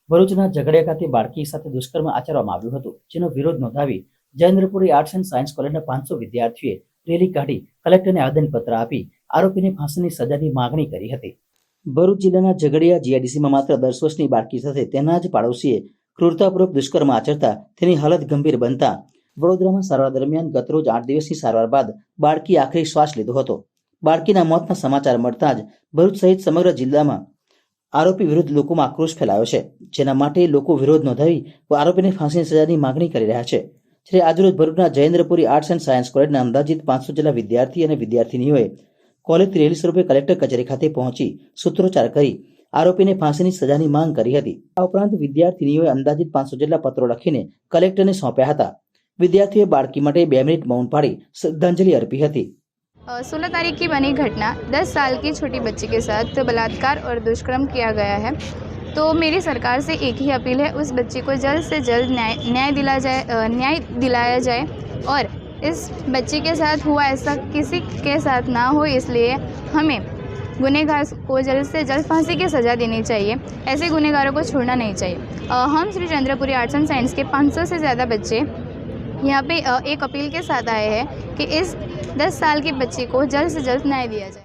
ભરૂચના ઝઘડિયા ખાતે બાળકી સાથે દુષ્કર્મ આચરવામાં આવ્યું હતું, જેનો વિરોધ નોંધાવી જયેન્દ્રપુરી આર્ટ્સ એન્ડ સાયન્સ કોલેજના 500 વિદ્યાર્થીઓએ રેલી કાઢી કલેક્ટરને આવેદનપત્ર આપી આરોપીને ફાંસીની સજાની માંગણી કરી હતી। ભરૂચ જિલ્લાના ઝઘડિયા જીઆઈડીસીમાં માત્ર 10 વર્ષની બાળકી સાથે તેના જ પાડોશીએ ક્રૂરતાપૂર્વક દુષ્કર્મ આચરતા તેની હાલત ગંભીર બનતા વડોદરામાં સારવાર દરમિયાન ગતરોજ 8 દિવસની સારવાર બાદ બાળકી આખરી શ્વાસ લીધો હતો। બાળકીના મોતના સમાચાર મળતા જ ભરૂચ સહિત સમગ્ર જિલ્લામાં આરોપી વિરુદ્ધ લોકોમાં આક્રોશ ફેલાયો છે, જેના માટે લોકો વિરોધ નોંધાવી આરોપીને ફાંસીની સજાની માંગણી કરી રહ્યા છે। જ્યારે આજરોજ ભરૂચના જયેન્દ્રપુરી આર્ટ્સ એન્ડ સાયન્સ કોલેજના અંદાજિત 500 જેટલા વિદ્યાર્થી અને વિદ્યાર્થીનીઓએ કોલેજથી રેલી સ્વરૂપે કલેક્ટર કચેરી ખાતે પહોંચી સૂત્રોચ્ચાર કરી આરોપીને ફાંસીની સજાની માંગ કરી હતી। આ ઉપરાંત વિદ્યાર્થીનીઓએ અંદાજિત 500 જેટલા પત્રો લખીને કલેક્ટરને સોંપ્યા હતા। विद्यार्थियों बाळकी માટે 2 मिनट मौन पाड़ी श्रद्धांजलि अर्पी थी। 16 तारीख की बनी घटना 10 साल की छोटी बच्ची के साथ बलात्कार और दुष्कर्म किया गया है। तो मेरी सरकार से एक ही अपील है, उस बच्ची को जल्द से जल्द न्याय दिलाया जाए और इस बच्ची के साथ हुआ ऐसा किसी के साथ ना हो, इसलिए हमें गुनहगार को जल्द से जल्द फांसी की सज़ा देनी चाहिए। ऐसे गुनहगारों को छोड़ना नहीं चाहिए। हम श्री जयेंद्रपुरी आर्ट्स एंड साइंस के 500 से ज़्यादा बच्चे यहाँ पे एक अपील के साथ आए हैं कि इस 10 साल की बच्ची को जल्द से जल्द न्याय दिया जाए।